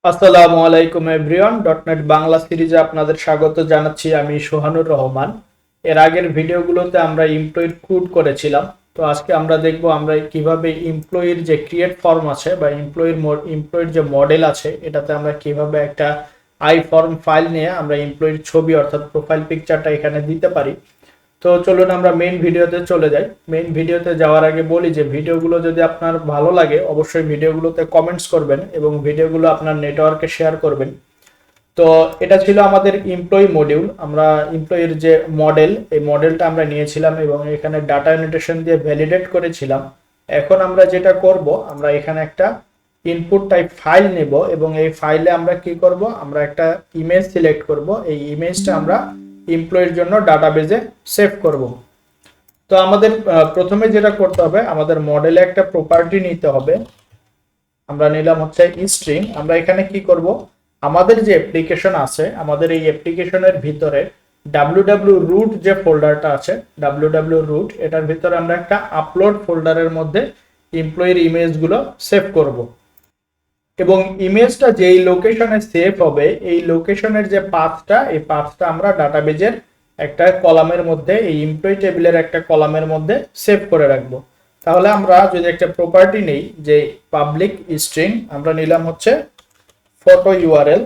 আসসালামু আলাইকুম এভরিওয়ান, ডটনেট বাংলা সিরিজে আপনাদের স্বাগত জানাচ্ছি। আমি সোহানুর রহমান। এর আগের ভিডিওগুলোতে আমরা এমপ্লয়ির কোড করেছিলাম। তো আজকে আমরা দেখব আমরা কিভাবে এমপ্লয়ির যে ক্রিয়েট ফর্ম আছে বা এমপ্লয়ির যে মডেল আছে এটাতে আমরা কিভাবে একটা আই ফর্ম ফাইল নিয়ে আমরা এমপ্লয়ির ছবি অর্থাৎ প্রোফাইল পিকচারটা এখানে দিতে পারি। তো চলুন আমরা মেইন ভিডিওতে চলে যাই। মেইন ভিডিওতে যাওয়ার আগে বলি যে ভিডিওগুলো যদি আপনার ভালো লাগে অবশ্যই ভিডিওগুলোতে কমেন্টস করবেন এবং ভিডিওগুলো আপনার নেটওয়ার্কে শেয়ার করবেন। তো এটা ছিল আমাদের এমপ্লয়ি মডিউল। আমরা এমপ্লয়ির যে মডেল, এই মডেলটা আমরা নিয়েছিলাম এবং এখানে ডাটা অ্যানোটেশন দিয়ে ভ্যালিডেট করেছিলাম। এখন আমরা যেটা করব, আমরা এখানে একটা ইনপুট টাইপ ফাইল নেব এবং এই ফাইলে আমরা কি করব, আমরা একটা ইমেজ সিলেক্ট করব। এই ইমেজটা আমরা এমপ্লয়ির জন্য ডাটাবেজে সেভ করব। তো আমাদের প্রথমে যেটা করতে হবে, আমাদের মডেলে একটা প্রপার্টি নিতে হবে। আমরা নিলাম হচ্ছে স্ট্রিং। আমরা এখানে কি করব, আমাদের যে অ্যাপ্লিকেশন আছে, আমাদের এই অ্যাপ্লিকেশনের ভিতরে www root যে ফোল্ডারটা আছে, www root, এটার ভিতরে আমরা একটা আপলোড ফোল্ডারের মধ্যে এমপ্লয়ির ইমেজগুলো সেভ করব। এবং ইমেজটা যেই লোকেশনে সেভ হবে, এই লোকেশনের যে পাথটা, এই পাথটা আমরা ডাটাবেজের একটা কলামের মধ্যে, এই এমপ্লয়ি টেবিলের একটা কলামের মধ্যে সেভ করে রাখবো। তাহলে আমরা যদি একটা প্রপার্টি নেই, যে পাবলিক স্ট্রিং আমরা নিলাম হচ্ছে ফটো ইউআরএল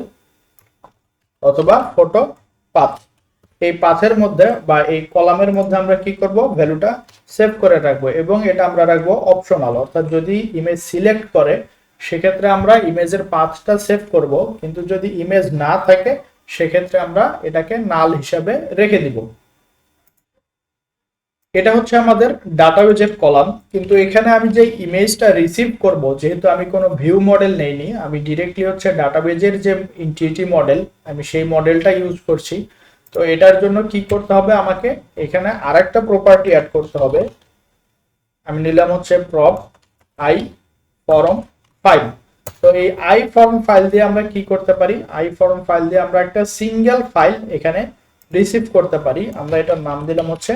অথবা ফটো পাথ, এই পাথের মধ্যে বা এই কলামের মধ্যে আমরা কি করব, ভ্যালুটা সেভ করে রাখবো এবং এটা আমরা রাখবো অপশনাল। অর্থাৎ যদি ইমেজ সিলেক্ট করে সেক্ষেত্রে আমরা ইমেজের পাথটা সেভ করব, কিন্তু যদি ইমেজ না থাকে সেক্ষেত্রে আমরা এটাকে নাল হিসাবে রেখে দিব। এটা হচ্ছে আমাদের ডাটাবেজের কলাম। কিন্তু এখানে আমি যে ইমেজটা রিসিভ করব, যেহেতু আমি কোনো ভিউ মডেল নেইনি, আমি ডিরেক্টলি হচ্ছে ডাটাবেজের যে ইন্টিটি মডেল, আমি সেই মডেলটা ইউজ করছি। তো এটার জন্য কি করতে হবে, আমাকে এখানে আরেকটা প্রপার্টি অ্যাড করতে হবে। আমি নিলাম হচ্ছে প্রপ আই ফর্ম ফাইল। তো এই আই ফর্ম ফাইল দিয়ে আমরা কি করতে পারি, আই ফর্ম ফাইল দিয়ে আমরা একটা সিঙ্গেল ফাইল এখানে রিসিভ করতে পারি। আমরা এটার নাম দিলাম হচ্ছে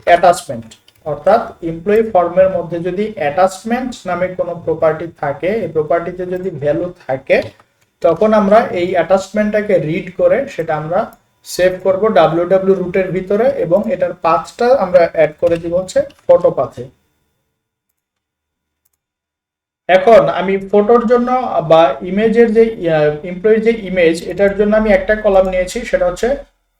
অ্যাটাচমেন্ট। অর্থাৎ এমপ্লয়ি ফর্মের মধ্যে যদি অ্যাটাচমেন্ট নামে কোনো প্রপার্টি থাকে, এই প্রপার্টিতে যদি ভ্যালু থাকে, তখন আমরা এই অ্যাটাচমেন্টটাকে রিড করে সেটা আমরা সেভ করব www রুটের ভিতরে এবং এটার পাথটা আমরা অ্যাড করে দিব হচ্ছে ফটো পাথে। এখন আমি ফটোর জন্য বা ইমেজের যে এমপ্লয়ির যে ইমেজ, এটার জন্য আমি একটা কলাম নিয়েছি, সেটা হচ্ছে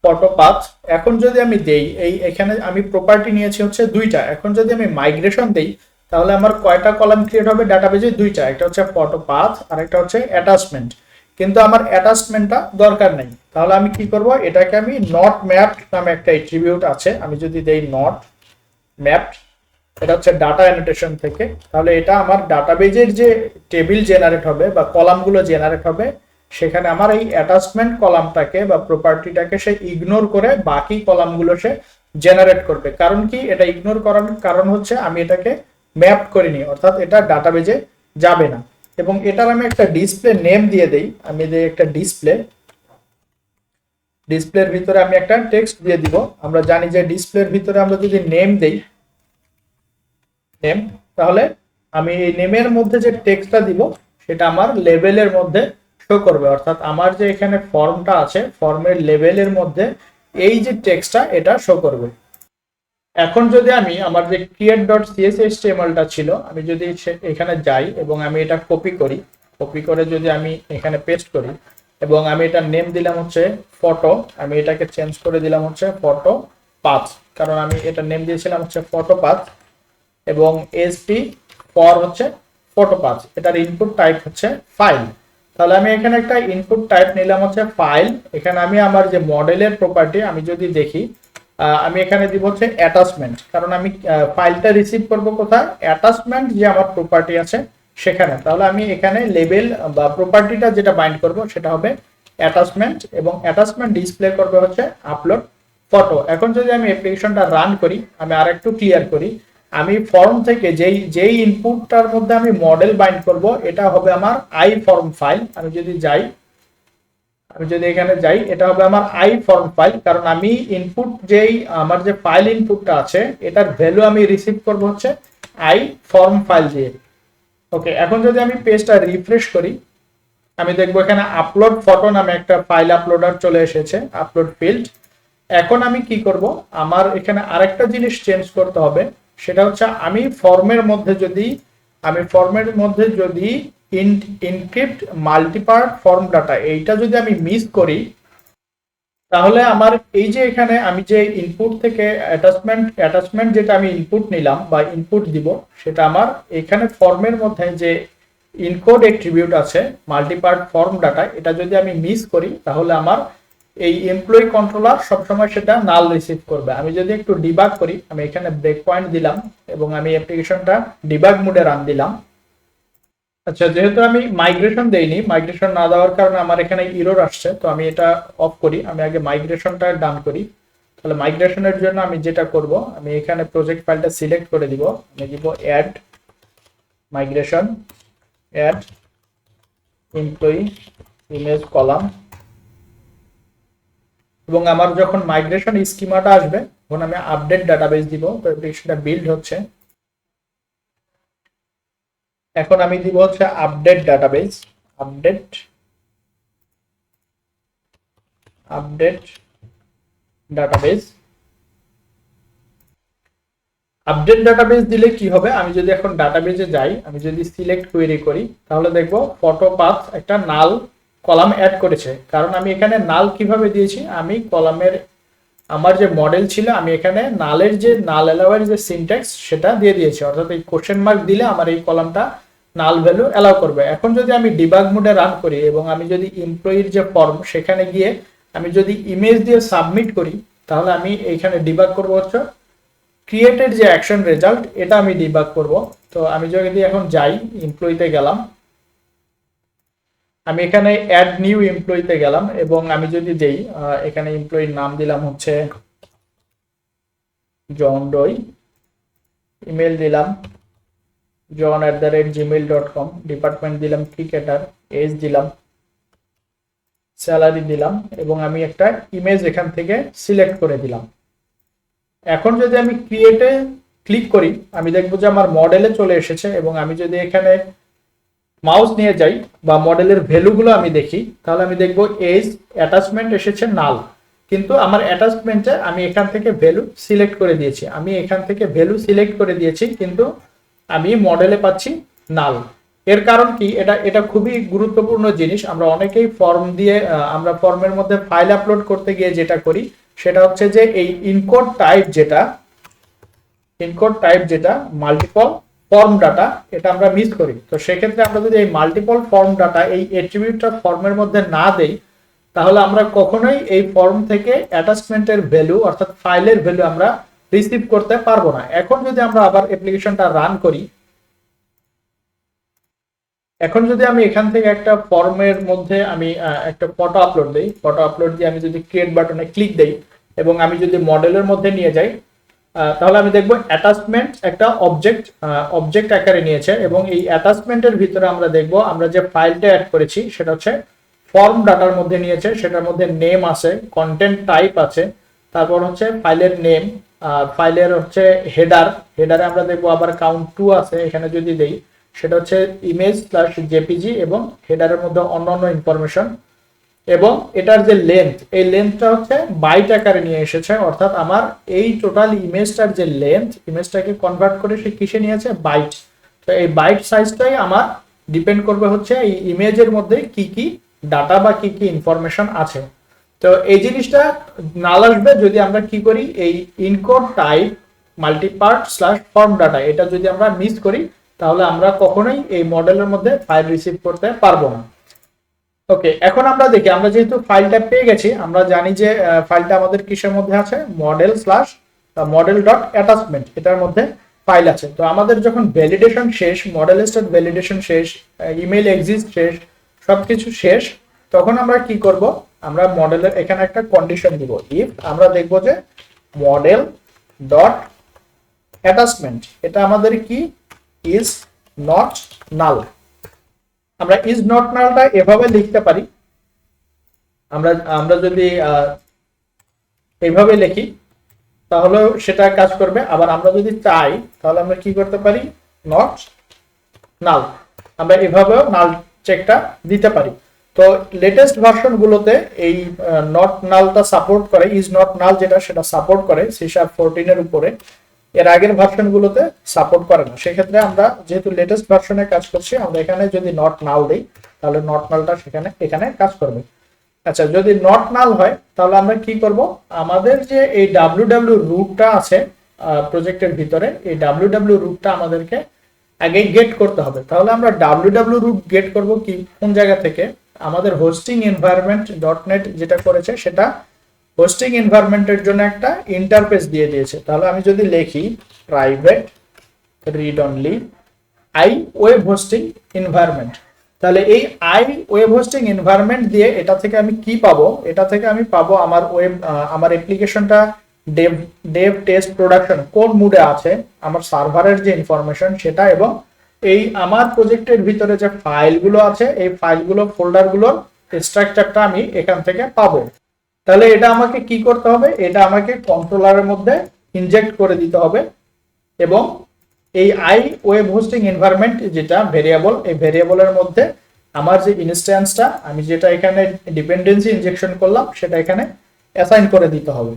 ফটো পাথ। এখন যদি আমি দেই, এখানে আমি প্রপার্টি নিয়েছি হচ্ছে দুইটা। এখন যদি আমি মাইগ্রেশন দেই তাহলে আমার কয়টা কলাম ক্রিয়েট হবে ডাটাবেজে, দুইটা, একটা হচ্ছে ফটো পাথ আর একটা হচ্ছে অ্যাটাচমেন্ট। কিন্তু আমার অ্যাটাচমেন্টটা দরকার নেই। তাহলে আমি কি করব, এটাকে আমি নট ম্যাপড নামে একটা অ্যাট্রিবিউট আছে, আমি যদি দেই নট ম্যাপড, এটা হচ্ছে ডাটা অ্যানোটেশন থেকে, তাহলে এটা আমার ডাটাবেজের যে টেবিল জেনারেট হবে বা কলামগুলো জেনারেট হবে, সেখানে আমার এই অ্যাটাচমেন্ট কলামটাকে বা প্রপার্টিটাকে সে ইগনোর করে বাকি কলামগুলো সে জেনারেট করবে। কারণ কি, এটা ইগনোর করার কারণ হচ্ছে আমি এটাকে ম্যাপ করিনি, অর্থাৎ এটা ডাটাবেজে যাবে না। এবং এটার আমি একটা ডিসপ্লে নেম দিয়ে দেই। আমি দিই একটা ডিসপ্লে, ডিসপ্লের ভিতরে আমি একটা টেক্সট দিয়ে দিব। আমরা জানি যে ডিসপ্লের ভিতরে আমরা যদি নেম দেই, নেম, তাহলে আমি এই নেমের মধ্যে যে টেক্সটটা দিব সেটা আমার লেভেলের মধ্যে শো করবে। অর্থাৎ আমার যে এখানে ফর্মটা আছে, ফর্মের লেভেলের মধ্যে এই যে টেক্সটটা এটা শো করবে। এখন যদি আমি আমার যে create.cshtmlটা ছিল, আমি যদি এখানে যাই এবং আমি এটা কপি করি, কপি করে যদি আমি এখানে পেস্ট করি এবং আমি এটা নেম দিলাম হচ্ছে ফটো, আমি এটাকে চেঞ্জ করে দিলাম হচ্ছে ফটো পাথ, কারণ আমি এটা নেম দিয়েছিলাম হচ্ছে ফটো পাথ, এবং এসপি ফর হচ্ছে ফটো পাথ, এটার ইনপুট টাইপ হচ্ছে ফাইল। তাহলে আমি এখানে একটা ইনপুট টাইপ নিলাম হচ্ছে ফাইল। এখানে আমি আমার যে মডেলের প্রপার্টি আমি যদি দেখি, আমি এখানে দিব হচ্ছে অ্যাটাচমেন্ট, কারণ আমি ফাইলটা রিসিভ করব কোথায়, অ্যাটাচমেন্ট যে আমার প্রপার্টি আছে সেখানে। তাহলে আমি এখানে লেবেল বা প্রপার্টিটা যেটা বাইন্ড করব সেটা হবে অ্যাটাচমেন্ট, এবং অ্যাটাচমেন্ট ডিসপ্লে করবে হচ্ছে আপলোড ফটো। এখন যদি আমি অ্যাপ্লিকেশনটা রান করি, আমি আর একটু ক্লিয়ার করি, আমি ফর্ম থেকে যেই যেই ইনপুটটার মধ্যে আমি মডেল বাইন্ড করব এটা হবে আমার আই ফর্ম ফাইল। আমি যদি যাই, আমি যদি এখানে যাই, এটা হবে আমার আই ফর্ম ফাইল, কারণ আমি ইনপুট যেই আমার যে ফাইল ইনপুটটা আছে এটার ভ্যালু আমি রিসিভ করব হচ্ছে আই ফর্ম ফাইল দিয়ে। ওকে, এখন যদি আমি পেজটা রিফ্রেশ করি, আমি দেখবো এখানে আপলোড ফটো নামে একটা ফাইল আপলোডার চলে এসেছে, আপলোড ফিল্ড। এখন আমি কি করব, আমার এখানে আরেকটা জিনিস চেঞ্জ করতে হবে, সেটা হচ্ছে আমি ফর্মের মধ্যে যদি ইনক্রিপ্ট মাল্টিপার্ট ফর্ম ডাটা এইটা যদি আমি মিস করি, তাহলে আমার এই যে এখানে আমি যে ইনপুট থেকে অ্যাটাচমেন্ট যেটা আমি ইনপুট নিলাম বা ইনপুট দিব, সেটা আমার এখানে ফর্মের মধ্যে যে ইনকোড অ্যাট্রিবিউট আছে মাল্টিপার্ট ফর্ম ডাটা, এটা যদি আমি মিস করি তাহলে আমার এই এমপ্লয়ি কন্ট্রোলার সবসময় সেটা নাল রিসিভ করবে। আমি যদি একটু ডিবাগ করি, আমি এখানে ব্রেক পয়েন্ট দিলাম এবং আমি অ্যাপ্লিকেশনটা ডিবাগ মোডে রান দিলাম। আচ্ছা, যেহেতু আমি মাইগ্রেশন দেইনি, মাইগ্রেশন না দেওয়ার কারণে আমার এখানে ইরর আসছে, তো আমি এটা অফ করি। আমি আগে মাইগ্রেশনটা ডান করি। তাহলে মাইগ্রেশনের জন্য আমি যেটা করব, আমি এখানে প্রজেক্ট ফাইলটা সিলেক্ট করে দিব। আমি দিব add migration, add employee image column, এবং আমার যখন মাইগ্রেশন স্কিমাটা আসবে তখন আমি আপডেট ডাটাবেস দিব। তো সেটা বিল্ড হচ্ছে। এখন আমি দিব হচ্ছে update database, update database. Update database দিলে কি হবে, আমি যদি এখন ডাটাবেসে যাই, আমি যদি সিলেক্ট কোয়েরি করি, তাহলে দেখবো ফটো পাথ একটা নাল কলাম অ্যাড করেছে। কারণ আমি এখানে নাল কিভাবে দিয়েছি, আমি কলামের আমার যে মডেল ছিল, আমি এখানে নালের যে নাল অ্যালাউয়ের যে সিনট্যাক্স সেটা দিয়ে দিয়েছি। অর্থাৎ এই কোশ্চেন মার্ক দিলে আমার এই কলামটা নাল ভ্যালু অ্যালাউ করবে। এখন যদি আমি ডিবাগ মোডে রান করি এবং আমি যদি এমপ্লয়ির যে ফর্ম সেখানে গিয়ে আমি যদি ইমেজ দিয়ে সাবমিট করি, তাহলে আমি এইখানে ডিবাগ করবো হচ্ছে ক্রিয়েটেড যে অ্যাকশন রেজাল্ট, এটা আমি ডিবাগ করব। তো আমি যদি এখন যাই, এমপ্লয়িতে গেলাম, আমি এখানে অ্যাড নিউ এমপ্লয়িতে গেলাম এবং আমি যদি দেই, এখানে এমপ্লয়ির নাম দিলাম হচ্ছে জন ডই, ইমেল দিলাম john@gmail.com, ডিপার্টমেন্ট দিলাম ক্রিকেটার, এজ দিলাম, স্যালারি দিলাম এবং আমি একটা ইমেজ এখান থেকে সিলেক্ট করে দিলাম। এখন যদি আমি ক্রিয়েটে ক্লিক করি, আমি দেখবো যে আমার মডেলে চলে এসেছে এবং আমি যদি এখানে মাউস নিয়ে যাই বা মডেলের ভ্যালুগুলো আমি দেখি, তাহলে আমি দেখবো এজ অ্যাটাচমেন্ট এসেছে নাল, কিন্তু আমার অ্যাটাচমেন্টে আমি এখান থেকে ভ্যালু সিলেক্ট করে দিয়েছি। আমি এখান থেকে ভ্যালু সিলেক্ট করে দিয়েছি, কিন্তু আমি মডেলে পাচ্ছি নাল। এর কারণ কি, এটা খুবই গুরুত্বপূর্ণ জিনিস। আমরা অনেকেই ফর্ম দিয়ে আমরা ফর্মের মধ্যে ফাইল আপলোড করতে গিয়ে যেটা করি, সেটা হচ্ছে যে এই ইনকোড টাইপ যেটা মাল্টিপল ফর্ম ডাটা, এটা আমরা মিস করি। তো সেক্ষেত্রে আমরা যদি এই মাল্টিপল ফর্ম ডাটা এই অ্যাট্রিবিউটটা ফর্মের মধ্যে না দেই, তাহলে আমরা কখনোই এই ফর্ম থেকে অ্যাটাচমেন্টের ভ্যালু অর্থাৎ ফাইলের ভ্যালু আমরা রিসিভ করতে পারবো না। এখন যদি আমরা আবার অ্যাপ্লিকেশনটা রান করি, এখন যদি আমি এখান থেকে একটা ফর্মের মধ্যে আমি একটা ফটো আপলোড দিই, ফটো আপলোড দিয়ে আমি যদি ক্রিয়েট বাটনে ক্লিক দেই এবং আমি যদি মডেলের মধ্যে নিয়ে যাই, তাহলে আমি দেখবো অ্যাটাচমেন্ট একটা অবজেক্ট আকারে নিয়েছে এবং এই অ্যাটাচমেন্টের ভিতরে আমরা দেখবো আমরা যে ফাইলটা অ্যাড করেছি সেটা হচ্ছে ফর্ম ডাটার মধ্যে নিয়েছে। সেটার মধ্যে নেম আছে, কন্টেন্ট টাইপ আছে, তারপর হচ্ছে ফাইলের নেম, ফাইলের হচ্ছে হেডারে আমরা দেখবো আবার কাউন্ট 2 আছে। এখানে যদি দেই, সেটা হচ্ছে ইমেজ প্লাস জেপিজি এবং হেডারের মধ্যে অন্যান্য ইনফরমেশন, এবং এটার যে লেন্থ, এই লেন্থটা হচ্ছে বাইট আকারে নিয়ে এসেছে। অর্থাৎ আমার এই টোটাল ইমেজটার যে লেন্থ, ইমেজটাকে কনভার্ট করে সে কিসে নিয়েছে, বাইট। তো এই বাইট সাইজটাই আমার ডিপেন্ড করবে হচ্ছে এই ইমেজের মধ্যে কি কি ডাটা বা কি কি ইনফরমেশন আছে। তো এই জিনিসটা নাল আসবে যদি আমরা কি করি, এই encode type multipart slash form data এটা যদি আমরা মিস করি, তাহলে আমরা কখনোই এই মডেলের মধ্যে ফাইল রিসিভ করতে পারবো না। ওকে, এখন আমরা দেখি, আমরা যেহেতু ফাইলটা পেয়ে গেছি, আমরা জানি যে ফাইলটা আমাদের কিসের মধ্যে আছে, মডেল ডট অ্যাটাচমেন্ট এটার মধ্যে ফাইল আছে। তো আমাদের যখন ভ্যালিডেশন শেষ, মডেল স্টেট ভ্যালিডেশন শেষ, ইমেল এক্সিস্ট শেষ, সবকিছু শেষ, তখন আমরা কি করব, আমরা মডেলের এখানে একটা কন্ডিশন দিব, ইফ আমরা দেখব যে মডেল ডট অ্যাটাচমেন্ট এটা আমাদের কি ইজ নট নাল। আমরা ইজ নট নালটা এভাবে লিখতে পারি, আমরা যদি এইভাবে লিখি তাহলে সেটা কাজ করবে। আবার আমরা যদি চাই তাহলে আমরা কি করতে পারি, নট নাল, আমরা এভাবেও নাল চেকটা দিতে পারি। তো লেটেস্ট ভার্সন গুলোতে এই নট নালটা সাপোর্ট করে, ইজ নট নাল যেটা সেটা সাপোর্ট করে C# 14 এর উপরে। এর আগের ভার্সন গুলোতে সাপোর্ট করে না। সেক্ষেত্রে আমরা যেহেতু লেটেস্ট ভার্সনে কাজ করছি, আমরা এখানে যদি নট নাল দিই তাহলে নট নালটা এখানে কাজ করবে। আচ্ছা, যদি নট নাল হয় তাহলে আমরা কি করব, আমাদের যে এই www রুটটা আছে প্রজেক্টের ভিতরে, এই www রুটটা আমাদেরকে আগে গেট করতে হবে। তাহলে আমরা www রুট গেট করব কি, কোন জায়গা থেকে, আমাদের হোস্টিং এনভায়রনমেন্ট .net যেটা করেছে সেটা হোস্টিং এনভায়রনমেন্টের জন্য একটা ইন্টারফেস দিয়ে দিয়েছে। তাহলে আমি যদি লিখি private read only I web hosting environment, তাহলে এই আই ওয়েব হোস্টিং এনভায়রনমেন্ট দিয়ে এটা থেকে আমি কি পাবো, এটা থেকে আমি পাবো আমার আমার অ্যাপ্লিকেশনটা ডেভ টেস্ট প্রোডাকশন কোন মুডে আছে, আমার সার্ভারের যে ইনফরমেশন সেটা, এবং এই আমার প্রজেক্টের ভিতরে যে ফাইলগুলো আছে এই ফাইলগুলো ফোল্ডারগুলোর স্ট্রাকচারটা আমি এখান থেকে পাবো। তাহলে এটা আমাকে কি করতে হবে, এটা আমাকে কন্ট্রোলারের মধ্যে ইনজেক্ট করে দিতে হবে, এবং এই আই ওয়েব হোস্টিং এনভায়রনমেন্ট যেটা ভেরিয়েবল, এই ভেরিয়েবলের মধ্যে আমার যে ইনস্ট্যান্সটা আমি যেটা এখানে ডিপেন্ডেন্সি ইনজেকশন করলাম সেটা এখানে অ্যাসাইন করে দিতে হবে।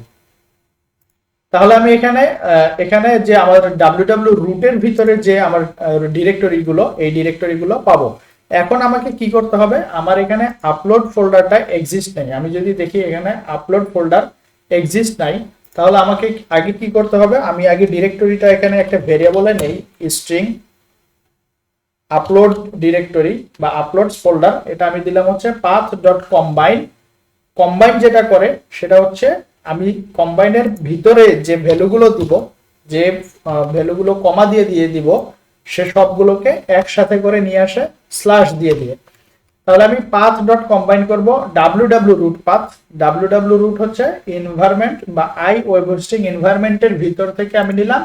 তাহলে আমি এখানে যে আমার www রুটের ভিতরে যে আমার ডিরেক্টরিগুলো, এই ডিরেক্টরিগুলো পাবো। এখন আমাকে কি করতে হবে, আমার এখানে আপলোড ফোল্ডারটা এক্সিস্ট নেই। আমি যদি দেখি এখানে আপলোড ফোল্ডার এক্সিস্ট নাই, তাহলে আমাকে আগে কি করতে হবে, আমি আগে ডিরেক্টরিটা এখানে একটা ভেরিয়েবলে নেই, স্ট্রিং আপলোড ডিরেক্টরি বা আপলোডস ফোল্ডার, এটা আমি দিলাম হচ্ছে path.combine। কম্বাইন যেটা করে সেটা হচ্ছে আমি কম্বাইনের ভিতরে যে ভ্যালুগুলো দিব, যে ভ্যালুগুলো কমা দিয়ে দিব, সে সবগুলোকে একসাথে করে নিয়ে আসে স্ল্যাশ দিয়ে। তাহলে আমি path.combine করব www root path। www root হচ্ছে এনভায়রনমেন্ট বা আই ওয়েব হোস্টিং এনভায়রনমেন্টের ভিতর থেকে আমি নিলাম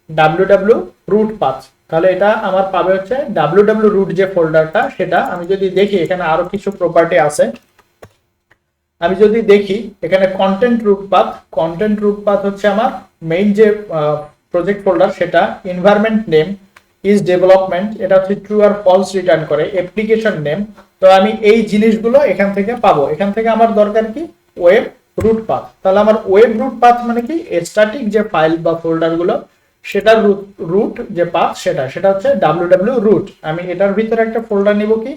www root path। তাহলে এটা আমার পাবে হচ্ছে www root যে ফোল্ডারটা সেটা। আমি যদি দেখি এখানে আরো কিছু প্রপার্টি আছে, আমি যদি দেখি এখানে কন্টেন্ট রুট পাথ হচ্ছে আমার মেইন যে প্রজেক্ট ফোল্ডার, সেটা এনভায়রনমেন্ট নেম ইজ ডেভেলপমেন্ট, এটা হচ্ছে ট্রু আর ফলস রিটার্ন করে, অ্যাপ্লিকেশন নেম। তো আমি এই জিনিসগুলো এখান থেকে পাবো। এখান থেকে আমার দরকার কি, ওয়েব রুট পাথ। তাহলে আমার ওয়েব রুট পাথ মানে কি, স্ট্যাটিক যে ফাইল বা ফোল্ডার গুলো সেটার রুট যে পাথ সেটা হচ্ছে www রুট। আমি এটার ভিতরে একটা ফোল্ডার নিব কি,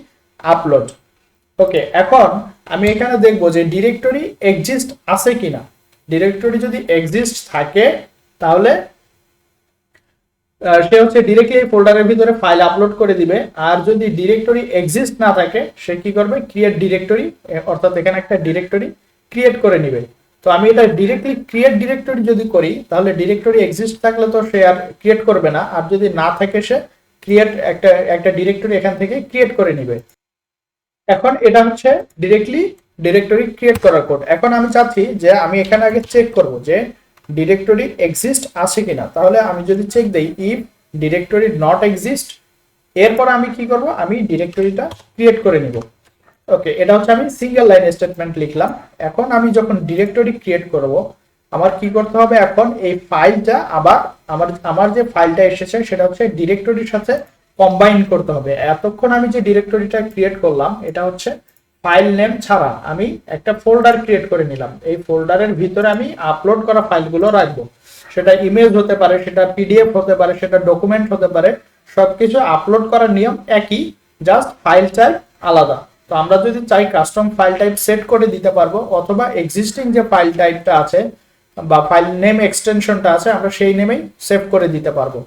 আপলোড। ওকে, এখন আমি এখানে দেখবো যে ডিরেক্টরি এক্সিস্ট আছে কিনা। ডিরেক্টরি যদি এক্সিস্ট থাকে তাহলে সে হচ্ছে ডিরেক্টলি এই ফোল্ডারের ভিতরে ফাইল আপলোড করে দিবে। আর যদি ডিরেক্টরি এক্সিস্ট না থাকে সে কি করবে, ক্রিয়েট ডিরেক্টরি, অর্থাৎ এখানে একটা ডিরেক্টরি ক্রিয়েট করে নিবে। তো আমি এটা ডিরেক্টলি ক্রিয়েট ডিরেক্টরি যদি করি তাহলে ডিরেক্টরি এক্সিস্ট থাকলে তো সে আর ক্রিয়েট করবে না, আর যদি না থাকে সে ক্রিয়েট একটা ডিরেক্টরি এখান থেকে ক্রিয়েট করে নিবে। এখন এটা হচ্ছে ডিরেক্টরি ক্রিয়েট করার কোড। এখন আমি চাচ্ছি যে আমি এখানে আগে চেক করব যে ডিরেক্টরি এক্সিস্ট আছে কিনা। তাহলে আমি যদি চেক দেই ইফ ডিরেক্টরি নট এক্সিস্ট, এরপর আমি কি করব, আমি ডিরেক্টরিটা ক্রিয়েট করে নিব। ওকে, এটা হচ্ছে আমি সিঙ্গেল লাইন স্টেটমেন্ট লিখলাম। এখন আমি যখন ডিরেক্টরি ক্রিয়েট করব আমার কি করতে হবে, এখন এই ফাইলটা আবার আমার যে ফাইলটা এসেছে সেটা হচ্ছে ডিরেক্টরির সাথে কম্বাইন করতে হবে। এতক্ষণ আমি যে ডিরেক্টরিটা ক্রিয়েট করলাম এটা হচ্ছে ফাইল নেম ছাড়া আমি একটা ফোল্ডার ক্রিয়েট করে নিলাম। এই ফোল্ডারের ভিতরে আমি আপলোড করা ফাইলগুলো রাখবো। সেটা ইমেজ হতে পারে, সেটা পিডিএফ হতে পারে, সেটা ডকুমেন্ট হতে পারে, সবকিছু আপলোড করার নিয়ম একই, জাস্ট ফাইল টাইপ আলাদা। তো আমরা যদি চাই কাস্টম ফাইল টাইপ সেট করে দিতে পারবো, অথবা এক্সিস্টিং যে ফাইল টাইপটা আছে বা ফাইল নেম এক্সটেনশনটা আছে আমরা সেই নেমেই সেভ করে দিতে পারবো।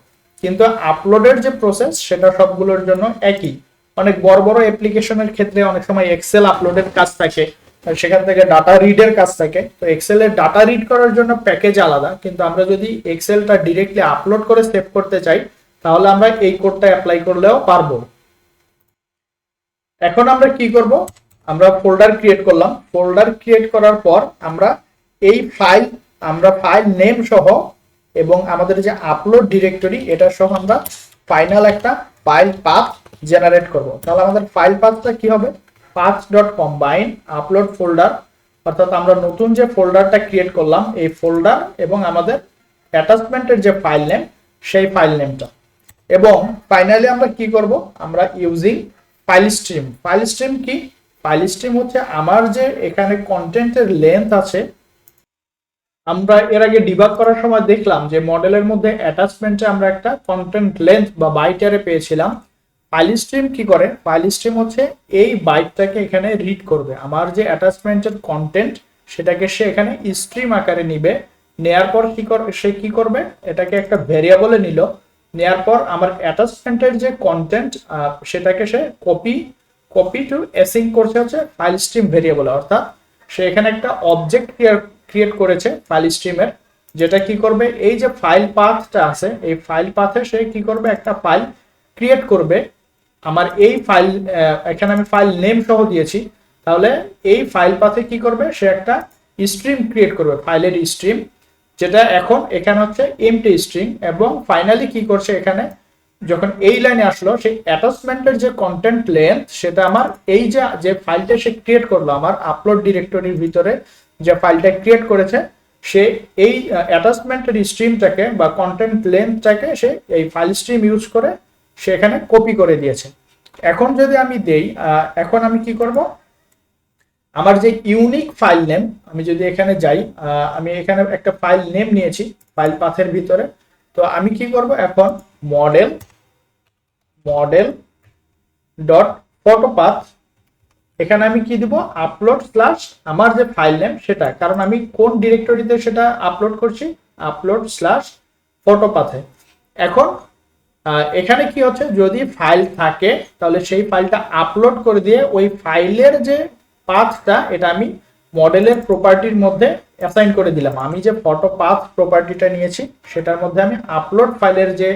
কিন্তু আপলোডের যে প্রসেস সেটা সবগুলোর জন্য একই। অনেক বড় বড় অ্যাপ্লিকেশনের ক্ষেত্রে অনেক সময় এক্সেল আপলোডের কাজ থাকে, সেখান থেকে ডাটা রিডের কাজ থাকে। তো এক্সেলের ডাটা রিড করার জন্য প্যাকেজ আলাদা, কিন্তু আমরা যদি এক্সেলটা ডিরেক্টলি আপলোড করে সেভ করতে চাই তাহলে আমরা এই কোডটা অ্যাপ্লাই করলেও পারবো। এখন আমরা কি করব, আমরা ফোল্ডার ক্রিয়েট করলাম। ফোল্ডার ক্রিয়েট করার পর আমরা এই ফাইল নেম সহ এবং আমাদের যে আপলোড ডিরেক্টরি এটা সহ আমরা ফাইনাল একটা ফাইল পাথ জেনারেট করব। তাহলে আমাদের ফাইল পাথটা কি হবে, path.combine আপলোড ফোল্ডার, অর্থাৎ আমরা নতুন যে ফোল্ডারটা ক্রিয়েট করলাম এই ফোল্ডার এবং আমাদের অ্যাটাচমেন্টের যে ফাইল নেম সেই ফাইল নেমটা। এবং ফাইনালি আমরা কি করব, আমরা ইউজিং ফাইল স্ট্রিম কি, ফাইল স্ট্রিম হচ্ছে আমার যে এখানে কন্টেন্টের লেন্থ আছে। আমরা এর আগে ডিবাগ করার সময় দেখলাম যে মডেলের মধ্যে অ্যাটাচমেন্টে আমরা একটা কন্টেন্ট লেন্থ বা বাইট অ্যারে পেয়েছিলাম। ফাইল স্ট্রিম কি করে? ফাইল স্ট্রিম হচ্ছে এই বাইটটাকে এখানে রিড করবে, আমার যে অ্যাটাচমেন্টের কন্টেন্ট সেটাকে সে এখানে স্ট্রিম আকারে নিবে। নেয়ার পর সে কি করবে, এটাকে একটা ভেরিয়েবলে নিল, নেয়ার পর আমার অ্যাটাচমেন্টের যে কন্টেন্ট সেটাকে সে কপি টু অ্যাসিং করছে হচ্ছে ফাইল স্ট্রিম ভেরিয়েবলে। অর্থাৎ সে এখানে একটা অবজেক্ট ক্রিয়েট করেছে ফাইল স্ট্রিমের, যেটা কি করবে, এই যে ফাইল পাথটা আছে এই ফাইল পাথে সে কি করবে, একটা ফাইল ক্রিয়েট করবে। আমার এই ফাইল এখানে আমি ফাইল নেম সহ দিয়েছি, তাহলে এই ফাইল পাথে কি করবে, সে একটা স্ট্রিম ক্রিয়েট করবে, ফাইলের স্ট্রিম, যেটা এখন এখানে হচ্ছে এমটি স্ট্রিং। এবং ফাইনালি কি করছে, এখানে যখন এই লাইনে আসলো সেই অ্যাটাচমেন্টের যে কন্টেন্ট লেন্থ সেটা আমার এই যে ফাইলটা সে ক্রিয়েট করলো আমার আপলোড ডিরেক্টরির ভিতরে যে ফাইলটা ক্রিয়েট করেছে, সে এই অ্যাটাচমেন্টের স্ট্রিমটাকে বা কন্টেন্ট লেন্থটাকে সে এই ফাইল স্ট্রিম ইউজ করে সে এখানে কপি করে দিয়েছে। এখন যদি আমি দেই, এখন আমি কি করব, আমার যে ইউনিক ফাইল নেম, আমি যদি এখানে যাই, আমি এখানে একটা ফাইল নেম নিয়েছি ফাইল পাথের ভিতরে। তো আমি কি করব, এখন মডেল ডট ফটোপাথ, এখানে আমি কি দিব, আপলোড স্ল্যাশ আমার যে ফাইল নেম সেটা, কারণ আমি কোন ডিরেক্টরিতে সেটা আপলোড করছি, আপলোড স্ল্যাশ ফটোপাথে। এখন এখানে কি হচ্ছে, যদি ফাইল থাকে তাহলে সেই ফাইলটা আপলোড করে দিয়ে ওই ফাইলের যে পাথটা এটা আমি মডেলের প্রপার্টির মধ্যে অ্যাসাইন করে দিলাম। আমি যে ফটো পাথ প্রপার্টিটা নিয়েছি সেটার মধ্যে আমি আপলোড ফাইলের যে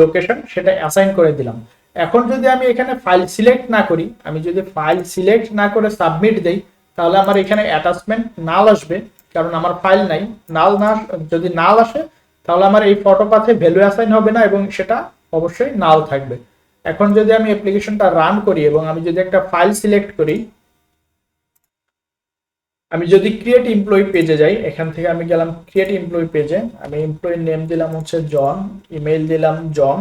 লোকেশন সেটা অ্যাসাইন করে দিলাম। এখন যদি আমি এখানে ফাইল সিলেক্ট না করি, আমি যদি ফাইল সিলেক্ট না করে সাবমিট দেই, তাহলে আমার এখানে অ্যাটাচমেন্ট নাল আসবে, কারণ আমার ফাইল নাই। যদি নাল আসে তাহলে আমার এই ফটো পাথে ভ্যালু অ্যাসাইন হবে না এবং সেটা অবশ্যই নাল থাকবে। এখন যদি আমি অ্যাপ্লিকেশনটা রান করি এবং আমি যদি একটা ফাইল সিলেক্ট করি, আমি যদি ক্রিয়েট এমপ্লয়ি পেজে যাই, এখান থেকে আমি গেলাম ক্রিয়েট এমপ্লয়ি পেজে, আমি এমপ্লয়ি নেম দিলাম হচ্ছে জন, ইমেল দিলাম জন,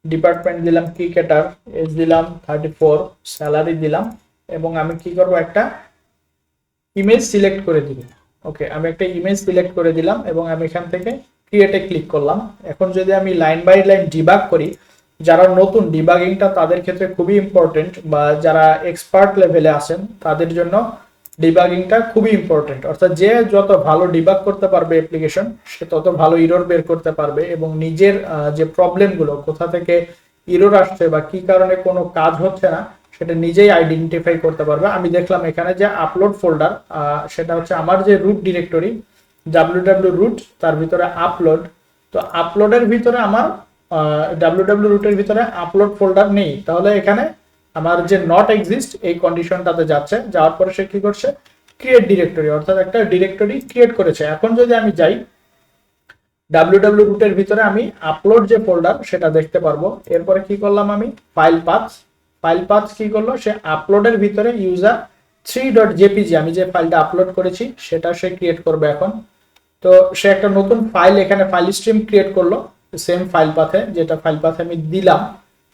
ডিপার্টমেন্ট দিলাম ক্রিকেটার, এজ দিলাম 34, স্যালারি দিলাম, এবং আমি কি করব, একটা ইমেজ সিলেক্ট করে দিব। ওকে, আমি একটা ইমেজ সিলেক্ট করে দিলাম এবং আমি এখান থেকে ক্রিয়েটে ক্লিক করলাম। এখন যদি আমি লাইন বাই লাইন ডিবাগ করি, যারা নতুন, ডিবাগিংটা তাদের ক্ষেত্রে খুবই ইম্পর্টেন্ট, বা যারা এক্সপার্ট লেভেলে আছেন তাদের জন্য ডিবাগিংটা খুবই ইম্পর্টেন্ট। অর্থাৎ যে যত ভালো ডিবাগ করতে পারবে অ্যাপ্লিকেশন, সে তত ভালো ইরর বের করতে পারবে এবং নিজের যে প্রবলেমগুলো, কোথা থেকে ইরর আসছে বা কি কারণে কোনো কাজ হচ্ছে না, সেটা নিজেই আইডেন্টিফাই করতে পারবে। আমি দেখলাম এখানে যে আপলোড ফোল্ডার, সেটা হচ্ছে আমার যে রুট ডিরেক্টরি www রুট, তার ভিতরে আপলোড। তো আপলোডের ভিতরে আমার www রুটের ভিতরে আপলোড ফোল্ডার নেই, তাহলে এখানে আমার যে নট এক্সিস্ট এই কন্ডিশনটাতে যাচ্ছে। যাওয়ার পরে সে কি করছে, ক্রিয়েট ডিরেক্টরি, অর্থাৎ একটা ডিরেক্টরি ক্রিয়েট করেছে। এখন যদি আমি যাই www রুটের ভিতরে, আমি আপলোড যে ফোল্ডার সেটা দেখতে পারবো। এরপরে কি করলাম, আমি ফাইল পাথ কি করলো, সে আপলোডের ভিতরে ইউজার 3.jpg আমি যে ফাইলটা আপলোড করেছি সেটা সে ক্রিয়েট করবে এখন। তো সে একটা নতুন ফাইল এখানে ফাইল স্ট্রিম ক্রিয়েট করলো সেম ফাইল পাথে, যেটা ফাইল পাথে আমি দিলাম।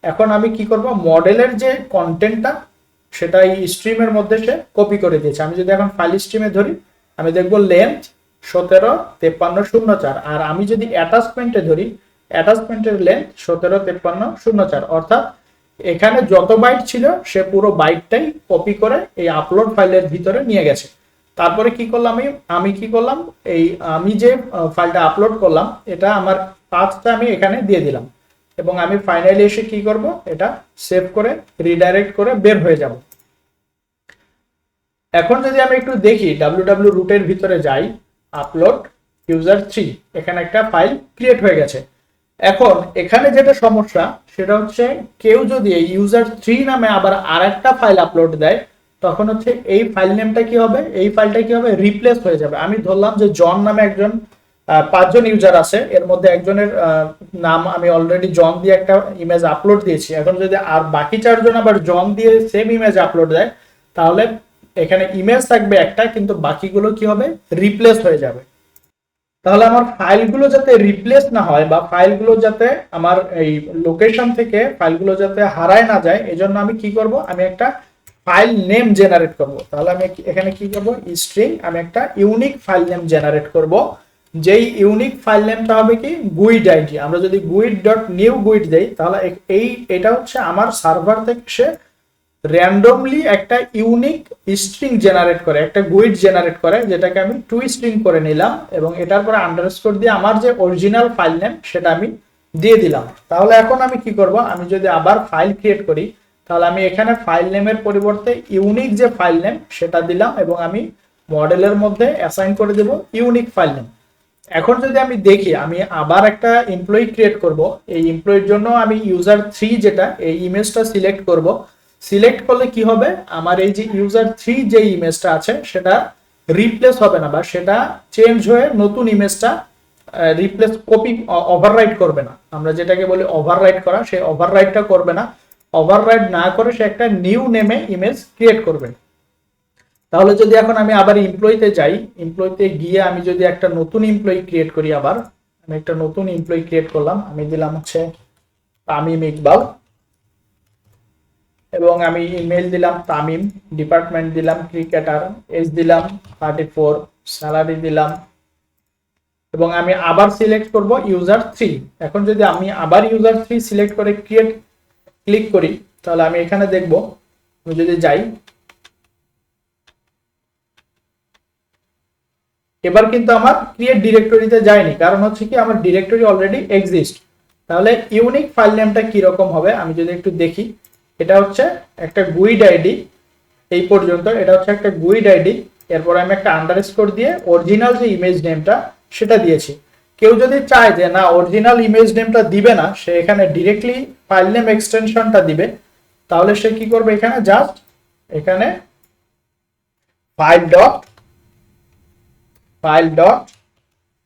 এখন আমি কি করব, মডেলের যে কন্টেন্টটা সেটা এই স্ট্রিমের মধ্যে সে কপি করে দিয়েছে। আমি যদি এখন ফাইল স্ট্রিমে ধরি, আমি দেখব লেন্থ 175304, আর আমি যদি অ্যাটাচমেন্টে ধরি, অ্যাটাচমেন্টের লেন্থ 175304, অর্থাৎ এখানে যত বাইট ছিল সে পুরো বাইটটাই কপি করে এই আপলোড ফাইলের ভিতরে নিয়ে গেছে। তারপরে কি করলাম, আমি কি করলাম, আমি যে ফাইলটা আপলোড করলাম এটা আমার পাথটা আমি এখানে দিয়ে দিলাম, এবং আমি ফাইনালি এসে কি করব, এটা সেভ করে রিডাইরেক্ট করে বের হয়ে যাব। এখন যদি আমি একটু দেখি www রুটের ভিতরে যাই, আপলোড ইউজার 3, এখানে একটা ফাইল ক্রিয়েট হয়ে গেছে। এখন এখানে যেটা সমস্যা সেটা হচ্ছে, কেউ যদি এই ইউজার 3 নামে আবার আরেকটা ফাইল আপলোড দেয়, তখন হচ্ছে এই ফাইল নেমটা কি হবে, এই ফাইলটা কি হবে, রিপ্লেস হয়ে যাবে। আমি ধরলাম যে জন নামে একজন 5 জন ইউজার আছে, এর মধ্যে একজনের নাম আমি অলরেডি জন দিয়ে একটা ইমেজ আপলোড দিয়েছি। এখন যদি আর বাকি 4 জন আবার জন দিয়ে সেম ইমেজ আপলোড দেয়, তাহলে এখানে ইমেজ থাকবে একটা, কিন্তু বাকিগুলো কি হবে, রিপ্লেস হয়ে যাবে। তাহলে আমার ফাইলগুলো যাতে রিপ্লেস না হয়, বা ফাইলগুলো যাতে আমার এই লোকেশন থেকে ফাইলগুলো যাতে হারায় না যায়, এজন্য আমি কি করব, আমি একটা ফাইল নেম জেনারেট করব। তাহলে আমি এখানে কি করব, স্ট্রিং আমি একটা ইউনিক ফাইল নেম জেনারেট করব, যেই ইউনিক ফাইল নেমটা হবে কি গুইড আইডি। আমরা যদি guid.new guid দেই তাহলে এটা হচ্ছে আমার সার্ভার থেকে সে র্যান্ডমলি একটা ইউনিক স্ট্রিং জেনারেট করে, একটা গুইড জেনারেট করে, যেটাকে আমি টু স্ট্রিং করে নিলাম এবং এটার পরে আন্ডারস্কোর দিয়ে আমার যে অরিজিনাল ফাইল নেম সেটা আমি দিয়ে দিলাম। তাহলে এখন আমি কি করব, আমি যদি আবার ফাইল ক্রিয়েট করি তাহলে আমি এখানে ফাইল নেমের পরিবর্তে ইউনিক যে ফাইল নেম সেটা দিলাম এবং আমি মডেলের মধ্যে অ্যাসাইন করে দেব ইউনিক ফাইল নেম। এখন যদি আমি দেখি, আমি আবার একটা এমপ্লয়ি ক্রিয়েট করব, এই এমপ্লয়ির জন্য আমি ইউজার 3 যেটা এই ইমেজটা সিলেক্ট করব। সিলেক্ট করলে কি হবে, আমার এই যে ইউজার 3 যে ইমেজটা আছে সেটা রিপ্লেস হবে না বা সেটা চেঞ্জ হয়ে নতুন ইমেজটা রিপ্লেস কপি ওভাররাইট করবে না। আমরা যেটাকে বলি ওভাররাইট করা, সেই ওভাররাইটটা করবে না। ওভাররাইট না করে সে একটা নিউ নেমে ইমেজ ক্রিয়েট করবে। তাহলে যদি এখন আমি আবার এমপ্লয়িতে যাই, এমপ্লয়িতে গিয়ে আমি যদি একটা নতুন এমপ্লয়ি ক্রিয়েট করি, আবার আমি একটা নতুন এমপ্লয়ি ক্রিয়েট করলাম, আমি দিলাম হচ্ছে তামিম ইকবাল এবং আমি ইমেল দিলাম তামিম, ডিপার্টমেন্ট দিলাম ক্রিকেটার, এজ দিলাম 34, স্যালারি দিলাম এবং আমি আবার সিলেক্ট করব ইউজার 3। এখন যদি আমি আবার ইউজার 3 সিলেক্ট করে ক্রিয়েট ক্লিক করি তাহলে আমি এখানে দেখব, আমি যদি যাই এবার কিন্তু আমার ক্রিয়েট ডিরেক্টরিতে যায়নি, কারণ হচ্ছে কি আমার ডিরেক্টরি অলরেডি এক্সিস্ট। তাহলে ইউনিক ফাইল নেমটা কি রকম হবে আমি যদি একটু দেখি, এটা হচ্ছে একটা গুইড আইডি, এই পর্যন্ত এটা হচ্ছে একটা গুইড আইডি, এরপর আমি একটা আন্ডারস্কোর দিয়ে অরিজিনাল যে ইমেজ নেমটা সেটা দিয়েছি। কেউ যদি চায় যে না অরিজিনাল ইমেজ নেমটা দিবে না, সে এখানে ডিরেক্টলি ফাইল নেম এক্সটেনশনটা দিবে, তাহলে সে কি করবে, এখানে জাস্ট এখানে file dot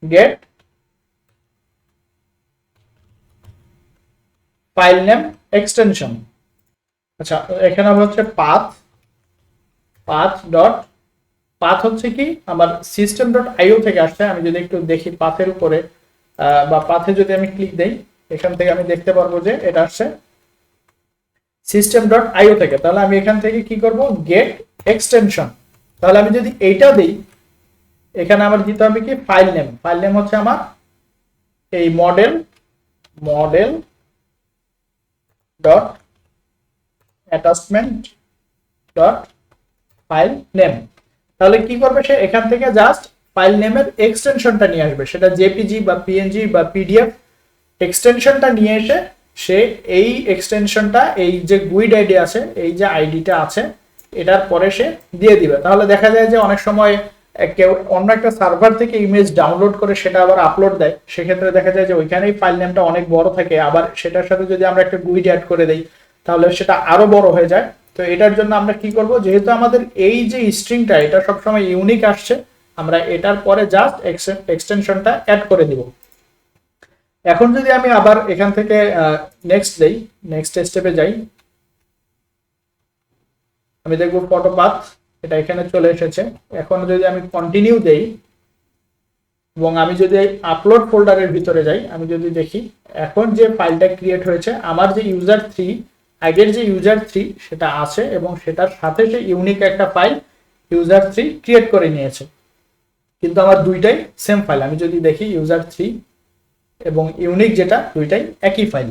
get file name extension। আচ্ছা, এখানে হচ্ছে path dot path হচ্ছে কি আমার system.io থেকে আসছে। আমি যদি একটু দেখি পাথের উপরে বা পাথে যদি আমি ক্লিক দেই, এখান থেকে আমি দেখতে পারবো যে এটা আসছে system.io থেকে। তাহলে আমি এখান থেকে কি করব, get extension। তাহলে আমি যদি এইটা দিই, এখানে আমার দিতে হবে কি ফাইল নেম হচ্ছে আমার এই model dot attachment dot file name. তাহলে কি করবে, সে এখান থেকে জাস্ট ফাইল নেমের এক্সটেনশনটা নিয়ে আসবে, সেটা জেপিজি বা পিএনজি বা পিডিএফ এক্সটেনশনটা নিয়ে এসে সে এই এক্সটেনশনটা এই যে গুইড আইডি আছে, এই যে আইডিটা আছে এটার পরে সে দিয়ে দিবে। তাহলে দেখা যায় যে অনেক সময় কেউ অন্য একটা সার্ভার থেকে ইমেজ ডাউনলোড করে সেটা আবার আপলোড দেয়, সেক্ষেত্রে দেখা যায় যে ওইখানেই ফাইল নেমটা অনেক বড় থাকে, আবার সেটার সাথে যদি আমরা একটা গুইড অ্যাড করে দেই তাহলে সেটা আরো বড় হয়ে যায়। তো এটার জন্য আমরা কি করব, যেহেতু আমাদের এই যে স্ট্রিংটা এটা সবসময় ইউনিক আসছে, আমরা এটার পরে জাস্ট এক্সটেনশনটা অ্যাড করে দিব। এখন যদি আমি আবার এখান থেকে নেক্সট দেই, নেক্সট স্টেপে যাই, আমি দেখব ফটো পাথ এটা এখানে চলে এসেছে। এখন যদি আমি কন্টিনিউ দেই এবং আমি যদি আপলোড ফোল্ডারের ভিতরে যাই, আমি যদি দেখি এখন যে ফাইলটা ক্রিয়েট হয়েছে, আমার যে ইউজার 3 আগের যে ইউজার 3 সেটা আছে এবং সেটার সাথে সে ইউনিক একটা ফাইল ইউজার 3 ক্রিয়েট করে নিয়েছে, কিন্তু আমার দুইটাই সেম ফাইল। আমি যদি দেখি ইউজার 3 এবং ইউনিক যেটা দুইটাই একই ফাইল।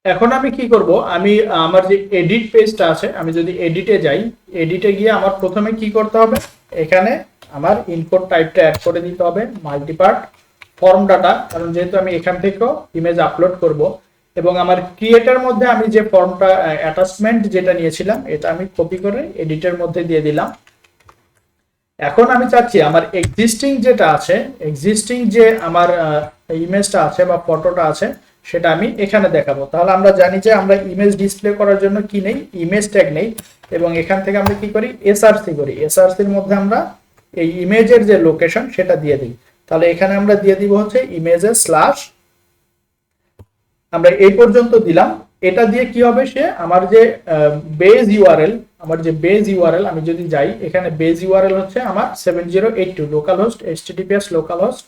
এখন আমি কি করব, আমি আমার যে এডিট পেজটা আছে, আমি যদি এডিটে যাই, এডিটে গিয়ে আমার প্রথমে কি করতে হবে, এখানে আমার ইনপুট টাইপটা অ্যাড করে দিতে হবে মাল্টিপার্ট ফর্ম ডাটা, কারণ যেহেতু আমি এখান থেকেও ইমেজ আপলোড করব এবং আমার ক্রিয়েটের মধ্যে আমি যে ফর্মটা অ্যাটাচমেন্ট যেটা নিয়েছিলাম এটা আমি কপি করে এডিটের মধ্যে দিয়ে দিলাম। এখন আমি চাচ্ছি আমার এক্সিস্টিং যেটা আছে, এক্সিস্টিং যে আমার ইমেজটা আছে বা ফটোটা আছে সেটা আমি এখানে দেখাবো। তাহলে আমরা জানি যে আমরা ইমেজ ডিসপ্লে করার জন্য কি নেই, ইমেজ ট্যাগ নেই, এবং এখান থেকে আমরা কি করি, এসআরসি করি। এসআরসির মধ্যে আমরা এই ইমেজের যে লোকেশন সেটা দিয়ে দিই। তাহলে এখানে আমরা দিয়ে দিব হচ্ছে ইমেজের স্ল্যাশ, আমরা এই পর্যন্ত দিলাম। এটা দিয়ে কি হবে, সে আমার যে বেজ ইউআরএল, আমার যে বেজ ইউআরএল আমি যদি যাই, এখানে বেজ ইউআরএল হচ্ছে আমার 7082 local host https local host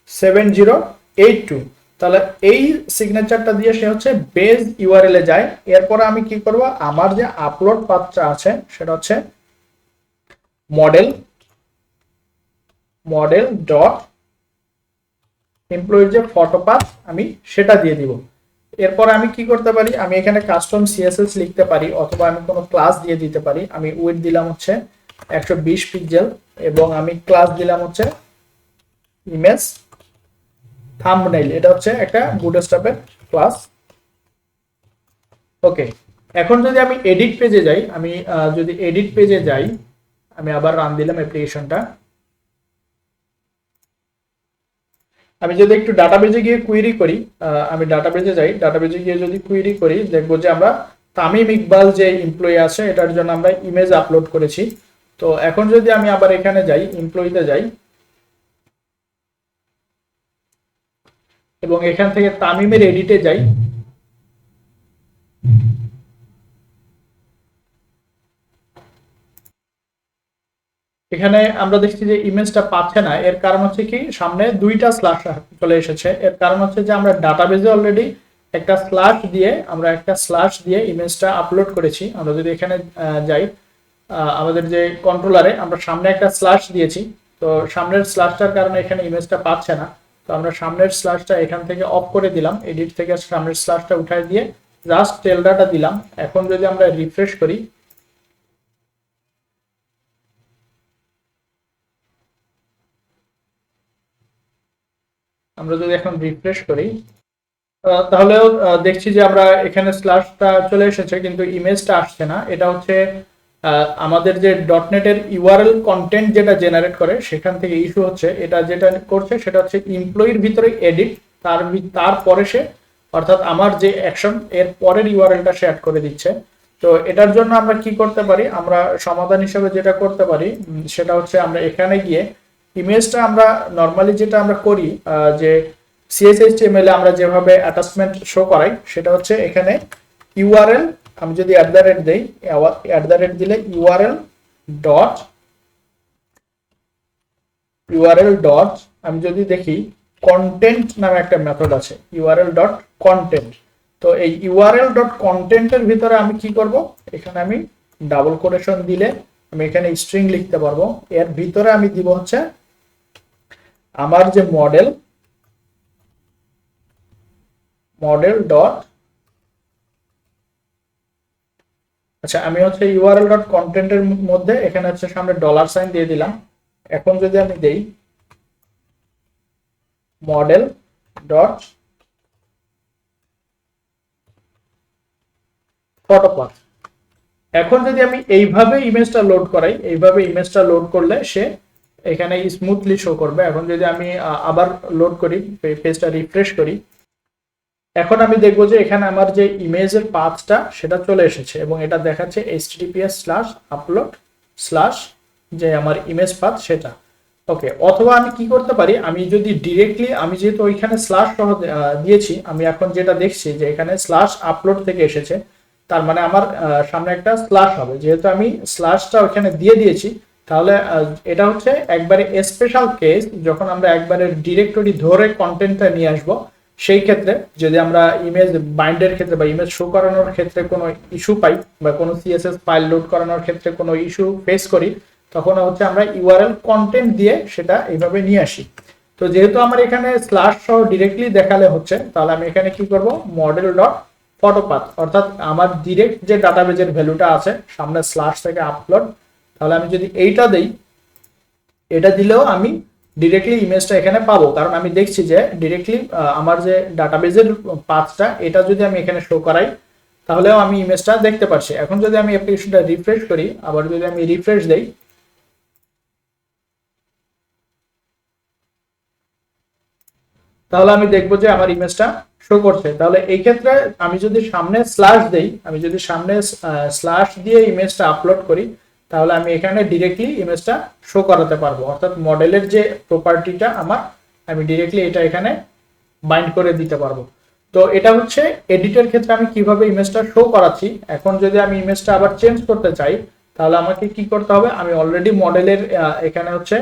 7082। তাহলে এই সিগনেচারটা দিয়ে সে হচ্ছে বেজ ইউআরএল এ যায়। এরপরে আমি কি করব, আমার যে আপলোড পাথটা আছে সেটা হচ্ছে মডেল ডট এমপ্লয়ির যে ফটো পাথ আমি সেটা দিয়ে দিব। এরপর আমি কি করতে পারি, আমি এখানে কাস্টম সিএসএস লিখতে পারি অথবা আমি কোনো ক্লাস দিয়ে দিতে পারি। আমি উইডথ দিলাম হচ্ছে 120 পিক্সেল এবং আমি ক্লাস দিলাম হচ্ছে ইমেজ থাম্বনেইল। এটা হচ্ছে একটা বুটস্ট্র্যাপের ক্লাস। ওকে, এখন যদি আমি এডিট পেজে যাই, যদি এডিট পেজে যাই, আমি আবার রান দিলাম অ্যাপ্লিকেশনটা। আমি যদি একটু ডাটাবেজে গিয়ে কুইরি করি, আমি ডাটাবেজে যাই, ডাটাবেজে গিয়ে যদি কুইরি করি দেখবো যে আমরা তামিম ইকবাল যে এমপ্লয়ি আছে এটার জন্য আমরা ইমেজ আপলোড করেছি। তো এখন যদি আমি আবার এখানে যাই, এমপ্লয়িতে যাই এবং এখান থেকে তামিমের এডিটে যাই, এখানে আমরা দেখছি যে ইমেজটা পাচ্ছে না। এর কারণ হচ্ছে কি, সামনে দুইটা স্ল্যাশ চলে এসেছে। এর কারণ হচ্ছে যে আমরা ডাটাবেজে অলরেডি একটা স্ল্যাশ দিয়ে ইমেজটা আপলোড করেছি। আমরা যদি এখানে যাই, আমাদের যে কন্ট্রোলারে আমরা সামনে একটা স্ল্যাশ দিয়েছি, তো সামনের স্ল্যাশটার কারণে এখানে ইমেজটা পাচ্ছে না। তো আমরা সামনের স্ল্যাশটা এখান থেকে অফ করে দিলাম, এডিট থেকে সামনের স্ল্যাশটা উঠাই দিয়ে জাস্ট টেলডাটা দিলাম। এখন যদি আমরা রিফ্রেশ করি, আমরা যদি এখন রিফ্রেশ করি তাহলেও দেখছি যে আমরা এখানে স্ল্যাশটা চলে এসেছে কিন্তু ইমেজটা আসছে না। এটা হচ্ছে আমাদের যে ডটনেটের ইউআরএল কন্টেন্ট যেটা জেনারেট করে সেখান থেকে ইস্যু হচ্ছে। এটা যেটা করছে সেটা হচ্ছে এমপ্লয়ির ভিতরে এডিট, তারপরে সে অর্থাৎ আমার যে অ্যাকশন এর পরের ইউআরএলটা সে অ্যাড করে দিচ্ছে। তো এটার জন্য আমরা কি করতে পারি, আমরা সমাধান হিসেবে যেটা করতে পারি সেটা হচ্ছে আমরা এখানে গিয়ে ইমেজটা আমরা নর্মালি যেটা আমরা করি যে CSHTML এ আমরা যেভাবে অ্যাটাচমেন্ট শো করাই সেটা হচ্ছে এখানে ইউআরএল, আমি যদি @ দেই, @ দিলে ইউআরএল ডট আমি যদি দেখি কন্টেন্ট নামে একটা মেথড আছে, ইউআরএল ডট কন্টেন্ট। তো এই ইউআরএল ডট কন্টেন্টের ভিতরে আমি কি করব, এখানে আমি ডাবল কোটেশন দিলে আমি এখানে স্ট্রিং লিখতে পারবো। এর ভিতরে আমি দিব হচ্ছে আমার যে মডেল ডট, আচ্ছা আমি হচ্ছে ইউআরএল ডট কন্টেন্টের মধ্যে এখানে হচ্ছে সামনে $সাইন দিয়ে দিলাম। এখন যদি আমি দেই মডেল ডট ফটোপাথ, এখন যদি আমি এইভাবে ইমেজটা লোড করাই, এইভাবে ইমেজটা লোড করলে সে এখানে স্মুথলি শো করবে। এখন যদি আমি আবার লোড করি, পেজটা রিফ্রেশ করি, এখন আমি দেখবো যে এখানে আমার যে ইমেজের পাথটা সেটা চলে এসেছে এবং এটা দেখাচ্ছে https:/upload/ যে আমার ইমেজ পাথ সেটা। ওকে, অথবা আমি কি করতে পারি, আমি যদি ডিরেক্টলি, আমি যেহেতু ওইখানে স্ল্যাশ সহ দিয়েছি, আমি এখন যেটা দেখছি যে এখানে /upload থেকে এসেছে, তার মানে আমার সামনে একটা স্ল্যাশ হবে। যেহেতু আমি স্ল্যাশটা ওখানে দিয়ে দিয়েছি, তাহলে এটা হচ্ছে একবারে স্পেশাল কেস, যখন আমরা একবারে ডিরেক্টরি ধরে কন্টেন্টটা নিয়ে আসবো। সেই ক্ষেত্রে যদি আমরা ইমেজ বাইন্ডের ক্ষেত্রে বা ইমেজ শো করানোর ক্ষেত্রে কোনো ইস্যু পাই বা কোনো সিএসএস ফাইল লোড করানোর ক্ষেত্রে কোনো ইস্যু ফেস করি, তখন হচ্ছে আমরা ইউআরএল কন্টেন্ট দিয়ে সেটা এইভাবে নিয়ে আসি। তো যেহেতু আমার এখানে স্ল্যাশ সহ ডিরেক্টলি দেখালে হচ্ছে, তাহলে আমি এখানে কি করব, মডেল ডট ফটোপাথ, অর্থাৎ আমার ডিরেক্ট যে ডাটাবেজের ভ্যালুটা আছে সামনে স্ল্যাশ থেকে আপলোড, তাহলে আমি যদি এইটা দেই, এটা দিলেও আমি ডিরেক্টলি ইমেজটা এখানে পাবো। কারণ আমি দেখছি যে ডিরেক্টলি আমার যে ডাটাবেজের পাথটা এটা যদি আমি এখানে শো করাই তাহলেও আমি ইমেজটা দেখতে পাচ্ছি। এখন যদি আমি অ্যাপ্লিকেশনটা রিফ্রেশ করি, আবার যদি আমি রিফ্রেশ দেই, তাহলে আমি দেখবো যে আমার ইমেজটা শো করছে। তাহলে এই ক্ষেত্রে আমি যদি সামনে স্ল্যাশ দেই, আমি যদি সামনে স্ল্যাশ দিয়ে ইমেজটা আপলোড করি, তাহলে আমি এখানে ডিরেক্টলি ইমেজটা শো করাতে পারবো। অর্থাৎ মডেলের যে প্রপার্টিটা আমার, আমি ডিরেক্টলি এটা এখানে বাইন্ড করে দিতে পারবো। তো এটা হচ্ছে এডিটের ক্ষেত্রে আমি কিভাবে ইমেজটা শো করাচ্ছি। এখন যদি আমি ইমেজটা আবার চেঞ্জ করতে চাই, তাহলে আমাকে কি করতে হবে, আমি অলরেডি মডেলের এখানে হচ্ছে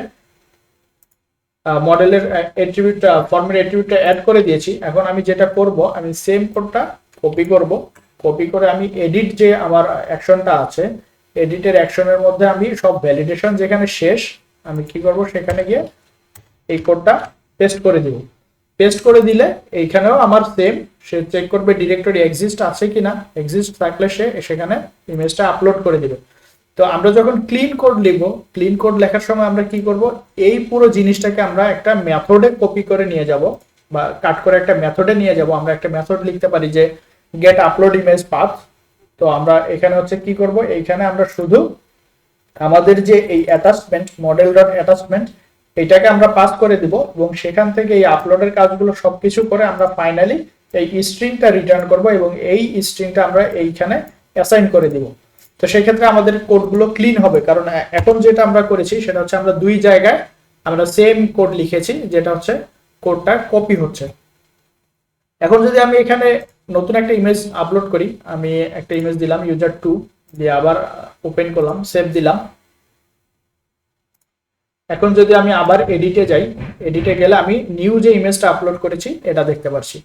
মডেলের অ্যাট্রিবিউট ফর্মের অ্যাট্রিবিউটটা অ্যাড করে দিয়েছি। এখন আমি যেটা করব, আমি সেম কোডটা কপি করব। কপি করে আমি এডিট যে আমার অ্যাকশনটা আছে, এডিটের অ্যাকশনের মধ্যে আমি সব ভ্যালিডেশন যেখানে শেষ, আমি কি করব সেখানে গিয়ে এই কোডটা পেস্ট করে দিব। পেস্ট করে দিলে এইখানেও আমার সেম, সে চেক করবে ডিরেক্টরি এক্সিস্ট আছে কিনা, এক্সিস্ট থাকলে সে সেখানে ইমেজটা আপলোড করে দিবে। তো আমরা যখন ক্লিন কোড লিখব, ক্লিন কোড লেখার সময় আমরা কি করব, এই পুরো জিনিসটাকে আমরা একটা মেথডে কপি করে নিয়ে যাব বা কাট করে একটা মেথডে নিয়ে যাব। আমরা একটা মেথড লিখতে পারি যে গেট আপলোড ইমেজ পাথ। তো আমরা এখানে হচ্ছে কি করব, এইখানে আমরা শুধু আমাদের যে এই অ্যাটাচমেন্ট মডেল ডট অ্যাটাচমেন্ট এটাকে আমরা পাস করে দিব এবং সেখান থেকে এই আপলোডের কাজগুলো সবকিছু করে আমরা ফাইনালি এই স্ট্রিংটা রিটার্ন করব এবং এই স্ট্রিংটা আমরা এইখানে অ্যাসাইন করে দিব। তো সেই ক্ষেত্রে আমাদের কোডগুলো ক্লিন হবে, কারণ এখন যেটা আমরা করেছি সেটা হচ্ছে আমরা দুই জায়গায় আমরা সেম কোড লিখেছি, যেটা হচ্ছে কোডটা কপি হচ্ছে। এখন যদি আমি এখানে নতুন একটা ইমেজ আপলোড করি, আমি একটা ইমেজ দিলাম user2 দিয়ে আবার ওপেন করলাম, সেভ দিলাম। এখন যদি আমি আবার এডিটে যাই, এডিটে গেলে আমি নিউ যে ইমেজটা আপলোড করেছি এটা দেখতে পাচ্ছি।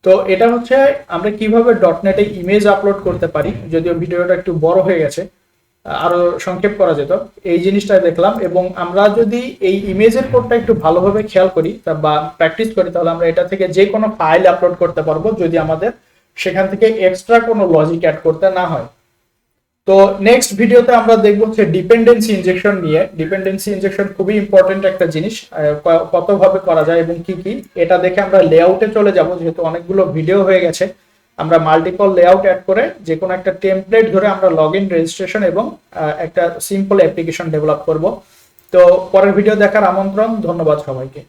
তো এটা হচ্ছে আমরা কিভাবে ডটনেটে ইমেজ আপলোড করতে পারি, যদিও ভিডিওটা একটু বড় হয়ে গেছে, আরো সংক্ষেপ করা যেত। এই জিনিসটা দেখলাম এবং আমরা যদি এই ইমেজের কোডটা একটু ভালোভাবে খেয়াল করি বা প্র্যাকটিস করি, তাহলে আমরা এটা থেকে যে কোনো ফাইল আপলোড করতে পারবো যদি আমাদের সেখান থেকে এক্সট্রা কোনো লজিক অ্যাড করতে না হয়। তো নেক্সট ভিডিওতে আমরা দেখব হচ্ছে ডিপেন্ডেন্সি ইনজেকশন নিয়ে। ডিপেন্ডেন্সি ইনজেকশন খুবই ইম্পর্টেন্ট একটা জিনিস, কতভাবে করা যায় এবং কি কি, এটা দেখে আমরা লেআউটে চলে যাব। যেহেতু অনেকগুলো ভিডিও হয়ে গেছে, আমরা মাল্টিপল লেআউট অ্যাড করে যে কোনো একটা টেমপ্লেট ধরে আমরা লগইন, রেজিস্ট্রেশন এবং একটা সিম্পল অ্যাপ্লিকেশন ডেভেলপ করব। তো পরের ভিডিও দেখার আমন্ত্রণ, ধন্যবাদ সবাইকে।